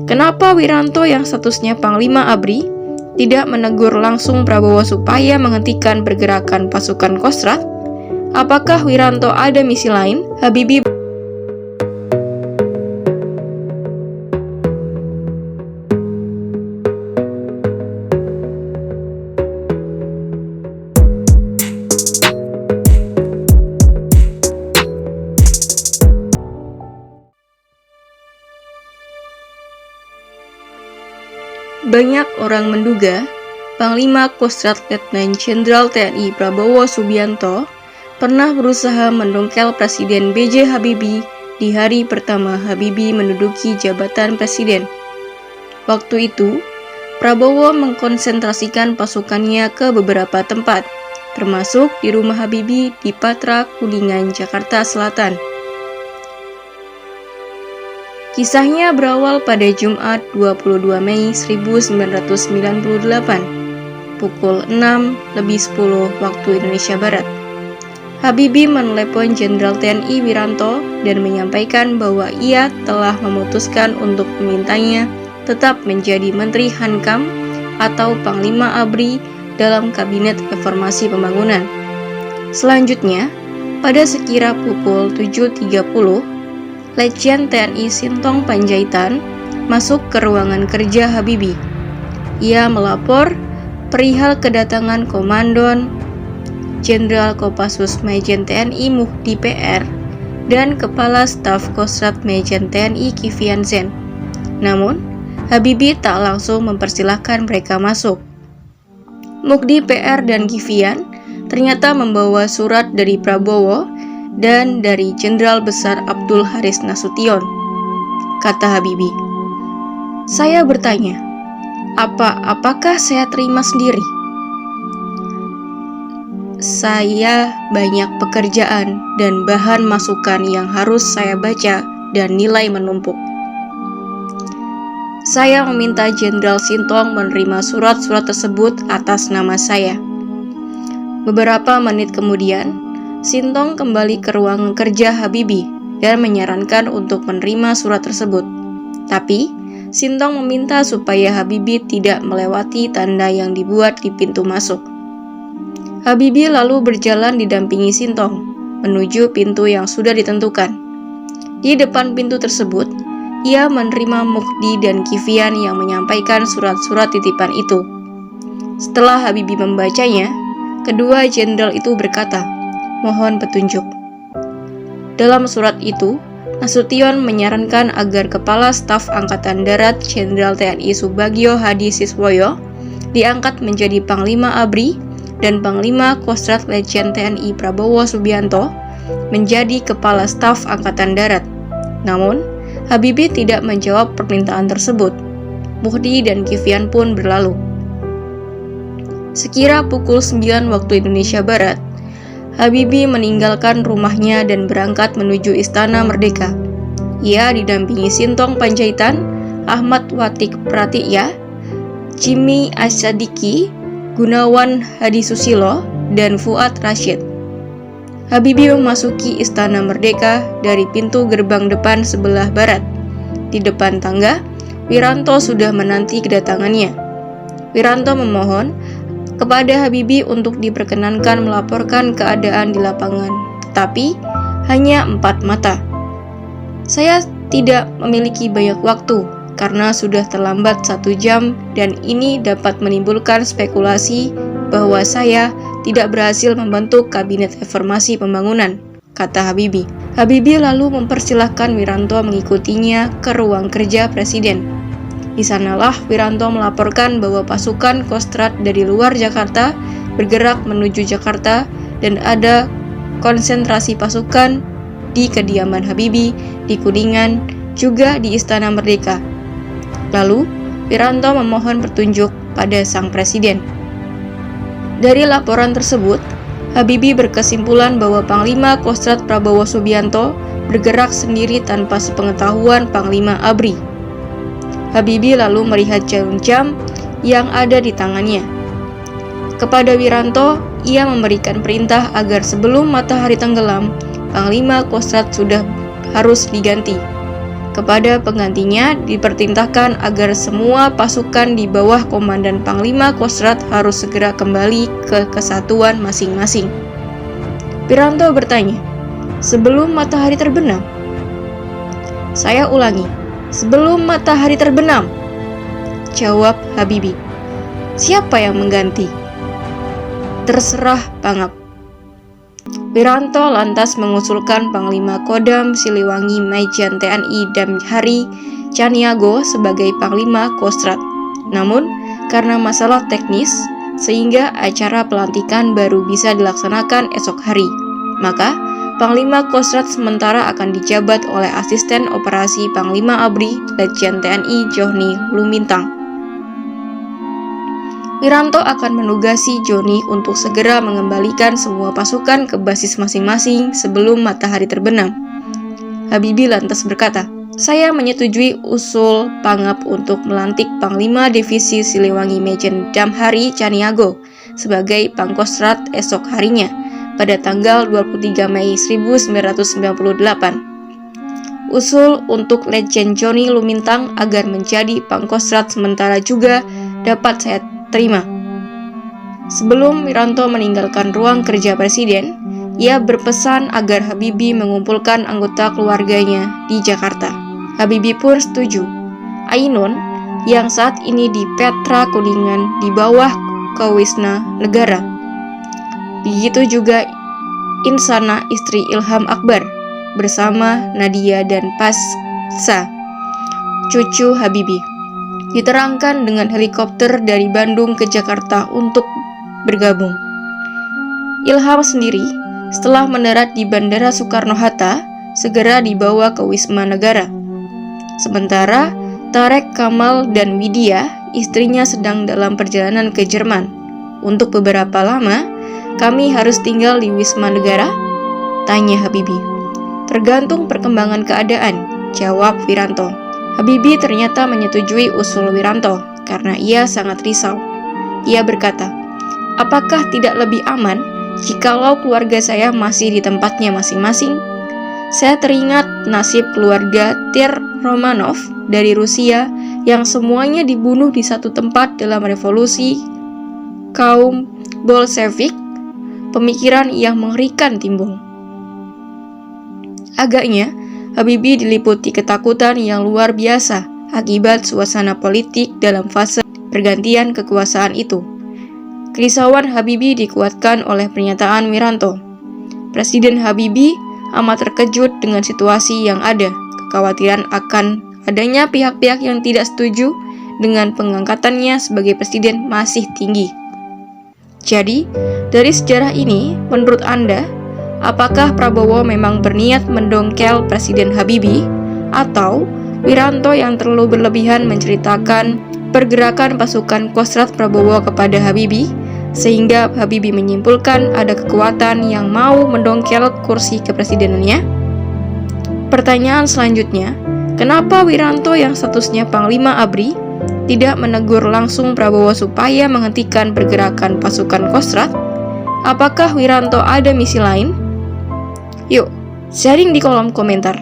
Kenapa Wiranto yang statusnya Panglima ABRI tidak menegur langsung Prabowo supaya menghentikan pergerakan pasukan Kostrad? Apakah Wiranto ada misi lain? Habibie Banyak orang menduga Panglima Kostrad Letnan Jenderal TNI Prabowo Subianto pernah berusaha mendongkel Presiden B.J. Habibie di hari pertama Habibie menduduki jabatan presiden. Waktu itu, Prabowo mengkonsentrasikan pasukannya ke beberapa tempat, termasuk di rumah Habibie di Patra, Kuningan, Jakarta Selatan. Kisahnya berawal pada Jumat 22 Mei 1998, pukul 6:10 waktu Indonesia Barat. Habibie menelepon Jenderal TNI Wiranto dan menyampaikan bahwa ia telah memutuskan untuk memintanya tetap menjadi Menteri Hankam atau Panglima ABRI dalam Kabinet Reformasi Pembangunan. Selanjutnya, pada sekira pukul 7.30, Letjen TNI Sintong Panjaitan masuk ke ruangan kerja Habibie. Ia melapor perihal kedatangan Komandan Jenderal Kopassus Majen TNI Muhdi PR dan Kepala Staf Kostrad Majen TNI Kiflan Zain. Namun, Habibie tak langsung mempersilahkan mereka masuk. Muhdi PR dan Kiflan ternyata membawa surat dari Prabowo dan dari Jenderal Besar Abdul Haris Nasution. Kata Habibie, "Saya bertanya, apakah saya terima sendiri? Saya banyak pekerjaan dan bahan masukan yang harus saya baca dan nilai menumpuk. Saya meminta Jenderal Sintong menerima surat-surat tersebut atas nama saya." Beberapa menit kemudian, Sintong kembali ke ruang kerja Habibie dan menyarankan untuk menerima surat tersebut. Tapi, Sintong meminta supaya Habibie tidak melewati tanda yang dibuat di pintu masuk. Habibie lalu berjalan didampingi Sintong menuju pintu yang sudah ditentukan. Di depan pintu tersebut, ia menerima Muhdi dan Kiflan yang menyampaikan surat-surat titipan itu. Setelah Habibie membacanya, kedua jenderal itu berkata, "Mohon petunjuk." Dalam surat itu, Nasution menyarankan agar Kepala Staf Angkatan Darat Jenderal TNI Subagio Hadi Siswoyo diangkat menjadi Panglima ABRI dan Panglima Kostrad Letjen TNI Prabowo Subianto menjadi Kepala Staf Angkatan Darat. Namun, Habibie tidak menjawab permintaan tersebut. Muhdi dan Kiflan pun berlalu. Sekira pukul 9 waktu Indonesia Barat, Habibie meninggalkan rumahnya dan berangkat menuju Istana Merdeka. Ia didampingi Sintong Panjaitan, Ahmad Watik Pratikya, Jimmy Asadiki, Gunawan Hadisusilo, dan Fuad Rashid. Habibie memasuki Istana Merdeka dari pintu gerbang depan sebelah barat. Di depan tangga, Wiranto sudah menanti kedatangannya. Wiranto memohon kepada Habibie untuk diperkenankan melaporkan keadaan di lapangan, tetapi hanya 4 mata. "Saya tidak memiliki banyak waktu karena sudah terlambat 1 jam dan ini dapat menimbulkan spekulasi bahwa saya tidak berhasil membentuk Kabinet Reformasi Pembangunan," kata Habibie. Habibie lalu mempersilahkan Wiranto mengikutinya ke ruang kerja Presiden. Di sanalah Wiranto melaporkan bahwa pasukan Kostrad dari luar Jakarta bergerak menuju Jakarta dan ada konsentrasi pasukan di kediaman Habibie, di Kuningan, juga di Istana Merdeka. Lalu, Wiranto memohon petunjuk pada sang presiden. Dari laporan tersebut, Habibie berkesimpulan bahwa Panglima Kostrad Prabowo Subianto bergerak sendiri tanpa sepengetahuan Panglima ABRI. Habibie lalu melihat jam-jam yang ada di tangannya. Kepada Wiranto, ia memberikan perintah agar sebelum matahari tenggelam, Panglima Kostrad sudah harus diganti. Kepada penggantinya diperintahkan agar semua pasukan di bawah komandan Panglima Kostrad harus segera kembali ke kesatuan masing-masing. Wiranto bertanya, "Sebelum matahari terbenam?" "Saya ulangi, sebelum matahari terbenam," jawab Habibie. "Siapa yang mengganti?" "Terserah Pangap." Wiranto lantas mengusulkan Panglima Kodam Siliwangi Majen TNI Damhari Caniago sebagai Panglima Kostrad. Namun, karena masalah teknis, sehingga acara pelantikan baru bisa dilaksanakan esok hari. Maka, Panglima Kostrad sementara akan dijabat oleh Asisten Operasi Panglima ABRI Letjen TNI Johnny Lumintang. Wiranto akan menugasi Johnny untuk segera mengembalikan semua pasukan ke basis masing-masing sebelum matahari terbenam. Habibie lantas berkata, "Saya menyetujui usul Pangap untuk melantik Panglima Divisi Siliwangi Majen Damhari Caniago sebagai Pangkostrat esok harinya pada tanggal 23 Mei 1998. Usul untuk Letjen Johnny Lumintang agar menjadi Pangkostrat sementara juga dapat saya terima." Sebelum Wiranto meninggalkan ruang kerja presiden, ia berpesan agar Habibie mengumpulkan anggota keluarganya di Jakarta. Habibie pun setuju. Ainun, yang saat ini di Petra Kuningan di bawah Kewisna Negara. Begitu juga Insana, istri Ilham Akbar, bersama Nadia dan Pasca, cucu Habibie, diterangkan dengan helikopter dari Bandung ke Jakarta untuk bergabung. Ilham sendiri, setelah mendarat di Bandara Soekarno-Hatta, segera dibawa ke Wisma Negara. Sementara Tarek Kamal dan Widya, istrinya, sedang dalam perjalanan ke Jerman. "Untuk beberapa lama, kami harus tinggal di Wisma Negara?" tanya Habibie. "Tergantung perkembangan keadaan," jawab Wiranto. Habibie ternyata menyetujui usul Wiranto karena ia sangat risau. Ia berkata, "Apakah tidak lebih aman jikalau keluarga saya masih di tempatnya masing-masing? Saya teringat nasib keluarga Tir Romanov dari Rusia yang semuanya dibunuh di satu tempat dalam revolusi kaum Bolshevik. Pemikiran yang mengerikan timbul." Agaknya, Habibie diliputi ketakutan yang luar biasa akibat suasana politik dalam fase pergantian kekuasaan itu. Kerisauan Habibie dikuatkan oleh pernyataan Wiranto. Presiden Habibie amat terkejut dengan situasi yang ada. Kekhawatiran akan adanya pihak-pihak yang tidak setuju dengan pengangkatannya sebagai presiden masih tinggi. Jadi, dari sejarah ini, menurut Anda, apakah Prabowo memang berniat mendongkel Presiden Habibie, atau Wiranto yang terlalu berlebihan menceritakan pergerakan pasukan Kostrad Prabowo kepada Habibie, sehingga Habibie menyimpulkan ada kekuatan yang mau mendongkel kursi kepresidenannya? Pertanyaan selanjutnya, kenapa Wiranto yang statusnya Panglima ABRI tidak menegur langsung Prabowo supaya menghentikan pergerakan pasukan Kostrad? Apakah Wiranto ada misi lain? Yuk, sharing di kolom komentar.